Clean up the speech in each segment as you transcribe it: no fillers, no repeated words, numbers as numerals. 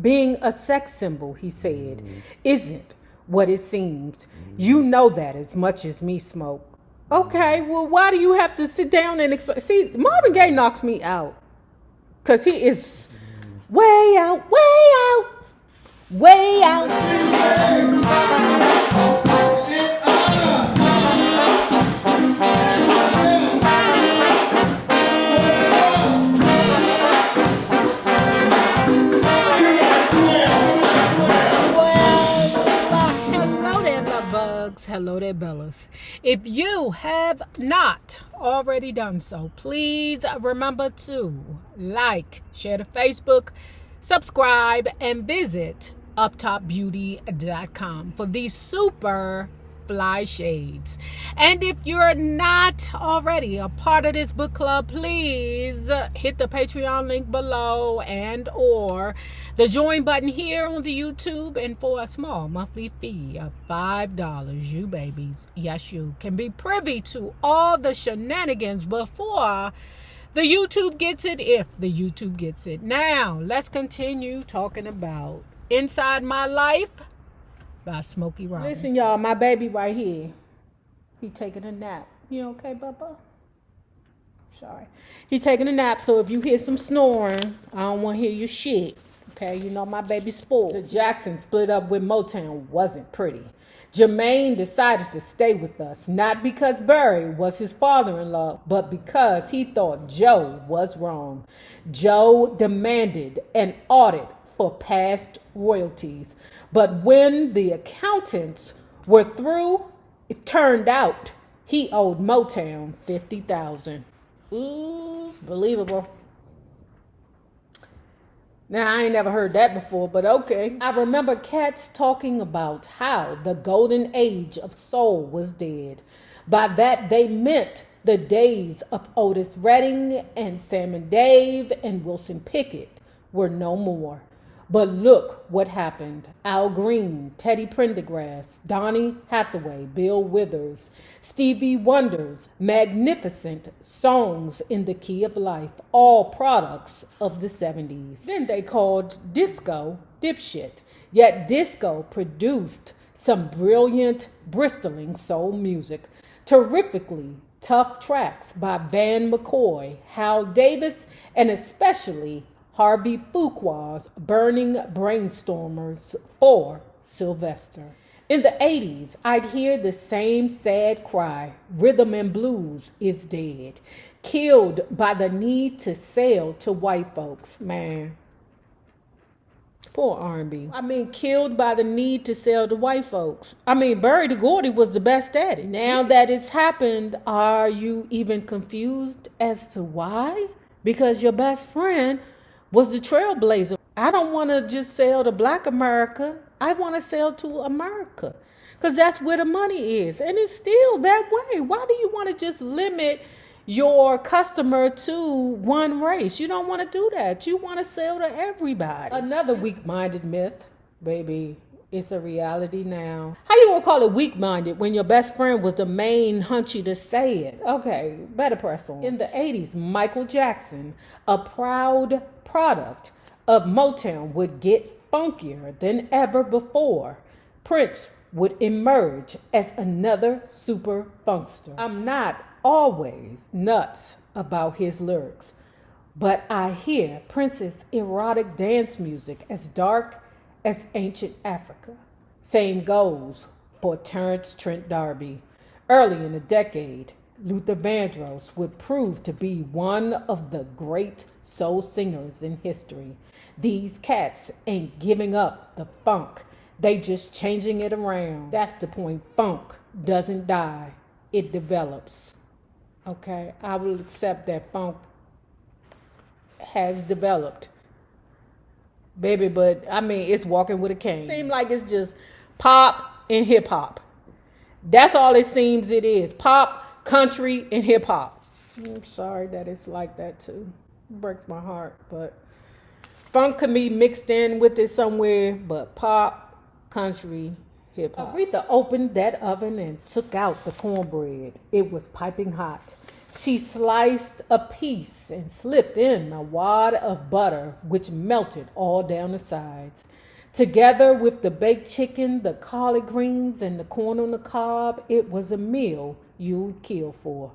Being a sex symbol, he said, isn't what it seems. You know that as much as me, Smoke. Okay, well, why do you have to sit down and explain? See, Marvin Gaye knocks me out. Because he is way out, way out, way out. Hello there, Bellas. If you have not already done so, please remember to like, share to Facebook, subscribe, and visit uptopbeauty.com for these super fly shades. And if you're not already a part of this book club, please hit the Patreon link below and or the join button here on the YouTube. And for a small monthly fee of $5, you babies, yes, you can be privy to all the shenanigans before the YouTube gets it, if the YouTube gets it. Now let's continue talking about Inside My Life by Smokey Robinson. Listen, y'all, my baby right here, he taking a nap. You okay, Bubba? Sorry. He taking a nap, so if you hear some snoring, I don't want to hear your shit. Okay, you know my baby's spoiled. The Jacksons split up with Motown wasn't pretty. Jermaine decided to stay with us, not because Barry was his father-in-law, but because he thought Joe was wrong. Joe demanded an audit for past royalties. But when the accountants were through, it turned out he owed Motown $50,000. Ooh, believable. Now, I ain't never heard that before, but okay. I remember cats talking about how the golden age of soul was dead. By that, they meant the days of Otis Redding and Sam and Dave and Wilson Pickett were no more. But look what happened. Al Green, Teddy Pendergrass, Donny Hathaway, Bill Withers, Stevie Wonder's magnificent songs in the key of life, all products of the 70s. Then they called disco dipshit. Yet disco produced some brilliant, bristling soul music, terrifically tough tracks by Van McCoy, Hal Davis, and especially Harvey Fuqua's Burning Brainstormers for Sylvester. In the 80s, I'd hear the same sad cry, rhythm and blues is dead, killed by the need to sell to white folks. Man, poor R&B. I mean, killed by the need to sell to white folks. I mean, Berry DeGordy was the best at it. Now that it's happened, are you even confused as to why? Because your best friend was the trailblazer. I don't want to just sell to Black America. I want to sell to America because that's where the money is. And it's still that way. Why do you want to just limit your customer to one race? You don't want to do that. You want to sell to everybody. Another weak-minded myth, baby. It's a reality now. How you gonna call it weak-minded when your best friend was the main hunchy to say it? Okay, better press on. In the 80s, Michael Jackson, a proud product of Motown, would get funkier than ever before. Prince would emerge as another super funkster. I'm not always nuts about his lyrics, but I hear Prince's erotic dance music as dark as ancient Africa. Same goes for Terrence Trent D'Arby. Early in the decade, Luther Vandross would prove to be one of the great soul singers in history. These cats ain't giving up the funk. They just changing it around. That's the point. Funk doesn't die. It develops. Okay? I will accept that funk has developed. Baby, but I mean, it's walking with a cane. Seems like it's just pop and hip hop. That's all it seems it is. Pop, country, and hip hop. I'm sorry that it's like that too. It breaks my heart, but funk can be mixed in with it somewhere, but pop, country, hip hop. Aretha opened that oven and took out the cornbread. It was piping hot. She sliced a piece and slipped in a wad of butter, which melted all down the sides. Together with the baked chicken, the collard greens, and the corn on the cob, it was a meal you'd kill for.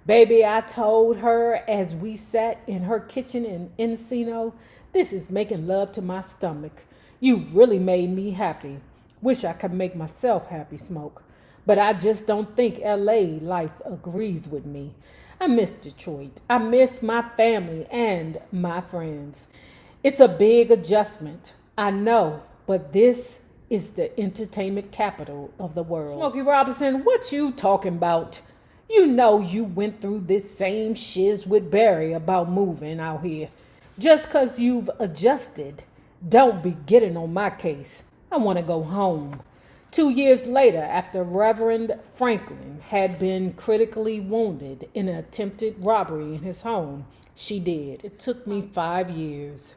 Baby, I told her as we sat in her kitchen in Encino, this is making love to my stomach. You've really made me happy. Wish I could make myself happy, Smoke. But I just don't think LA life agrees with me. I miss Detroit. I miss my family and my friends. It's a big adjustment, I know, but this is the entertainment capital of the world. Smokey Robinson, what you talking about? You know you went through this same shiz with Barry about moving out here. Just 'cause you've adjusted, don't be getting on my case. I want to go home. 2 years later, after Reverend Franklin had been critically wounded in an attempted robbery in his home, she did. It took me 5 years.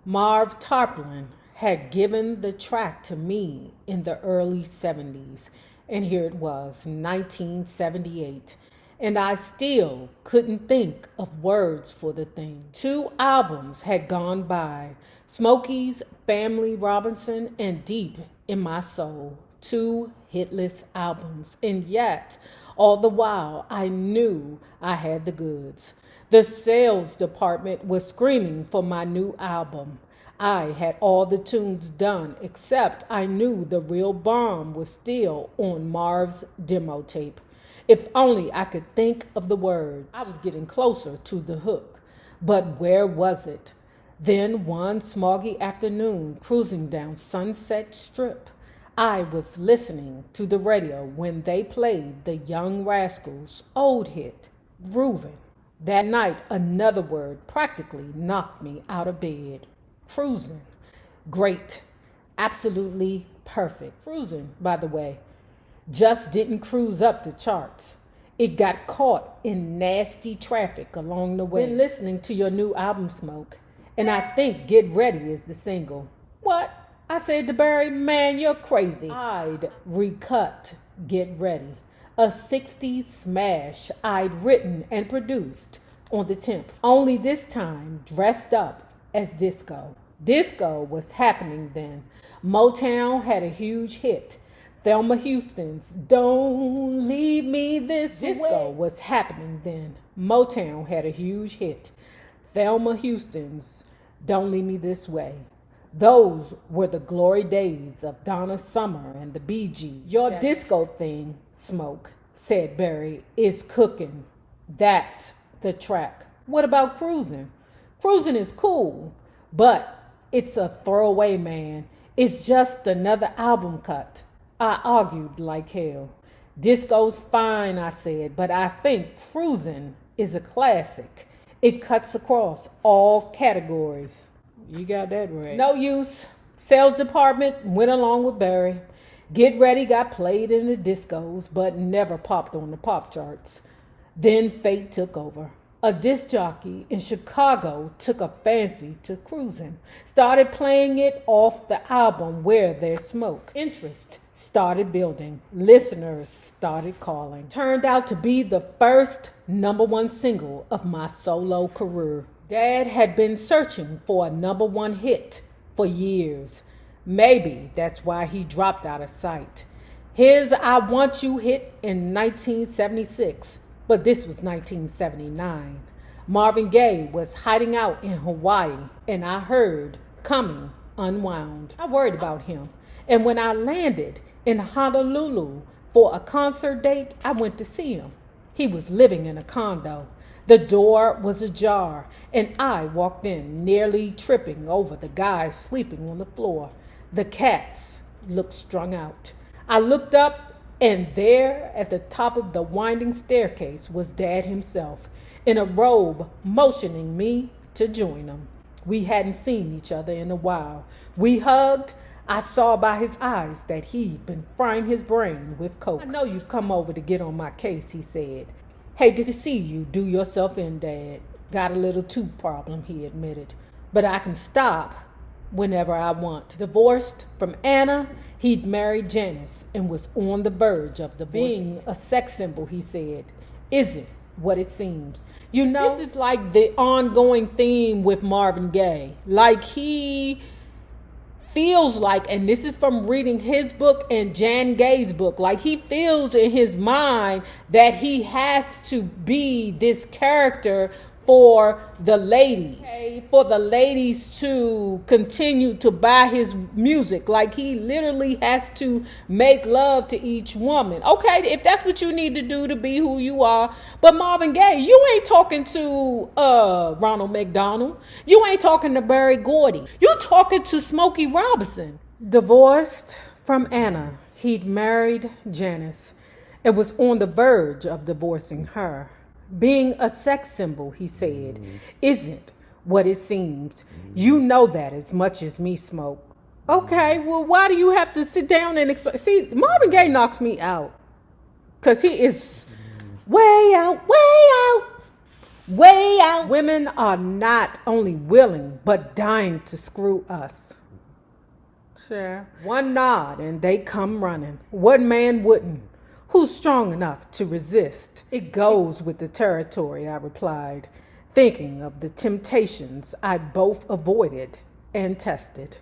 Marv Tarplin had given the track to me in the early 70s, and here it was, 1978, and I still couldn't think of words for the thing. 2 albums had gone by, Smokey's Family Robinson and Deep in My Soul, 2 hitless albums, and yet all the while I knew I had the goods. The sales department was screaming for my new album. I had all the tunes done, except I knew the real bomb was still on Marv's demo tape. If only I could think of the words. I was getting closer to the hook, but where was it? Then one smoggy afternoon, cruising down Sunset Strip, I was listening to the radio when they played the Young Rascals' old hit, Groovin'. That night, another word practically knocked me out of bed. Cruising. Great. Absolutely perfect. Cruising, by the way, just didn't cruise up the charts. It got caught in nasty traffic along the way. Been listening to your new album, Smoke, and I think Get Ready is the single. What? I said to Barry, man, you're crazy. I'd recut Get Ready, a 60s smash I'd written and produced on the Temps, only this time dressed up as disco. Disco was happening then. Motown had a huge hit. Thelma Houston's Don't Leave Me This Way. Disco was happening then. Motown had a huge hit. Thelma Houston's Don't Leave Me This Way. Those were the glory days of Donna Summer and the Bee Gees. Your disco thing, Smoke, said Barry, is cooking. That's the track. What about Cruising? Cruising is cool, but it's a throwaway, man. It's just another album cut. I argued like hell. Disco's fine, I said, but I think Cruising is a classic. It cuts across all categories. You got that right. No use. Sales department went along with Barry. Get Ready got played in the discos, but never popped on the pop charts. Then fate took over. A disc jockey in Chicago took a fancy to Cruising, started playing it off the album Where There's Smoke. Interest started building. Listeners started calling. Turned out to be the first #1 single of my solo career. Dad had been searching for a #1 hit for years. Maybe that's why he dropped out of sight. His I Want You hit in 1976. But this was 1979. Marvin Gaye was hiding out in Hawaii, and I heard Coming Unwound. I worried about him. And when I landed in Honolulu for a concert date, I went to see him. He was living in a condo. The door was ajar, and I walked in, nearly tripping over the guy sleeping on the floor. The cats looked strung out. I looked up, and there at the top of the winding staircase was Dad himself, in a robe, motioning me to join him. We hadn't seen each other in a while. We hugged. I saw by his eyes that he'd been frying his brain with coke. I know you've come over to get on my case, he said. Hate to see you do yourself in, Dad. Got a little tooth problem, he admitted. But I can stop whenever I want. Divorced from Anna, he'd married Janice and was on the verge of divorce. Being a sex symbol, he said, isn't what it seems. You know, this is like the ongoing theme with Marvin Gaye. Like he feels like, and this is from reading his book and Jan Gay's book, like he feels in his mind that he has to be this character for the ladies, for the ladies to continue to buy his music. Like he literally has to make love to each woman. Okay, if that's what you need to do to be who you are. But Marvin Gaye, you ain't talking to Ronald McDonald. You ain't talking to Berry Gordy. You talking to Smokey Robinson. Divorced from Anna, he'd married Janice and was on the verge of divorcing her. Being a sex symbol, he said, isn't what it seems. You know that as much as me, Smoke. Okay, well, why do you have to sit down and explain? See, Marvin Gaye knocks me out. Because he is way out, way out, way out. Women are not only willing, but dying to screw us. Sure. One nod and they come running. What man wouldn't? Who's strong enough to resist? It goes with the territory, I replied, thinking of the temptations I'd both avoided and tested.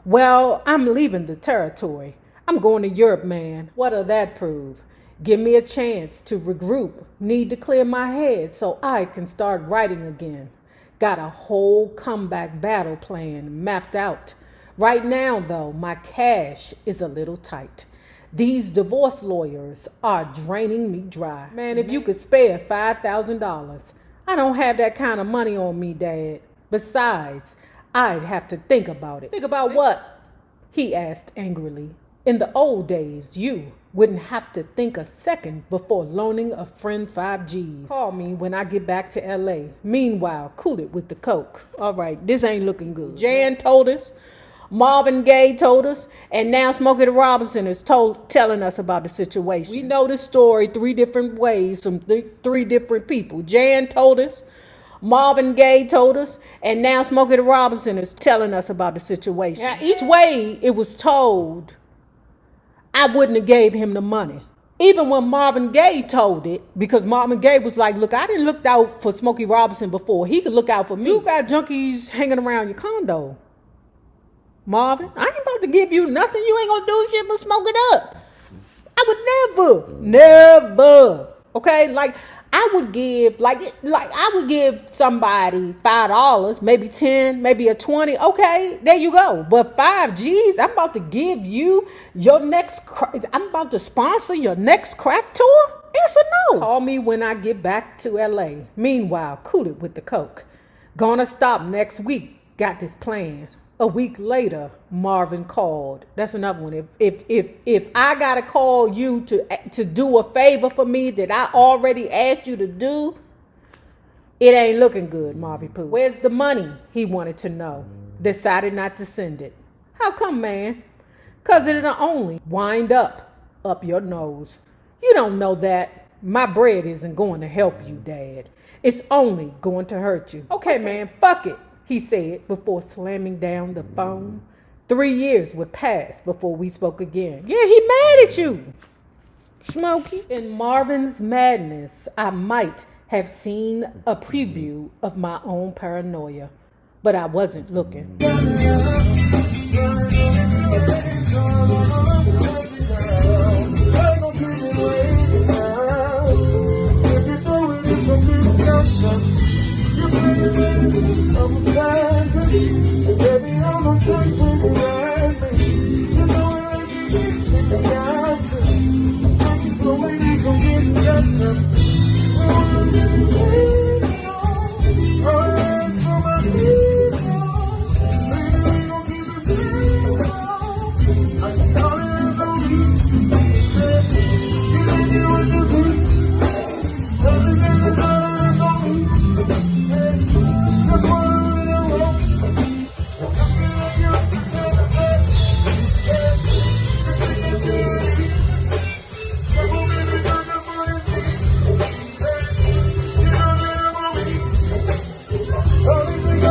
Well, I'm leaving the territory. I'm going to Europe, man. What'll that prove? Give me a chance to regroup. Need to clear my head so I can start writing again. Got a whole comeback battle plan mapped out. Right now, though, my cash is a little tight. These divorce lawyers are draining me dry. Man, if you could spare $5,000. I don't have that kind of money on me, Dad. Besides, I'd have to think about it. Think about what? He asked angrily. In the old days, you wouldn't have to think a second before loaning a friend 5 G's. Call me when I get back to LA. Meanwhile, cool it with the coke. All right, this ain't looking good. Jan told us. Marvin Gaye told us, and now Smokey the Robinson is telling us about the situation. We know the story 3 different ways from 3 different people. Jan told us, Marvin Gaye told us, and now Smokey the Robinson is telling us about the situation. Now, each way it was told, I wouldn't have gave him the money. Even when Marvin Gaye told it, because Marvin Gaye was like, look, I didn't look out for Smokey Robinson before. He could look out for me. You got junkies hanging around your condo. Marvin, I ain't about to give you nothing. You ain't gonna do shit but smoke it up. I would never. Okay, like I would give, I would give somebody $5, maybe 10, maybe a 20. Okay, there you go. But 5 G's, I'm about to give you your next. I'm about to sponsor your next crack tour. Answer no. Call me when I get back to LA. Meanwhile, cool it with the coke. Gonna stop next week. Got this plan. A week later, Marvin called. That's another one. If I gotta call you to do a favor for me that I already asked you to do, it ain't looking good, Marvin Pooh. Where's the money? He wanted to know. Decided not to send it. How come, man? 'Cause it'll only wind up your nose. You don't know that. My bread isn't going to help you, Dad. It's only going to hurt you. Okay, man, fuck it. He said before slamming down the phone. 3 years would pass before we spoke again. Yeah, he mad at you, Smokey. In Marvin's madness, I might have seen a preview of my own paranoia, but I wasn't looking.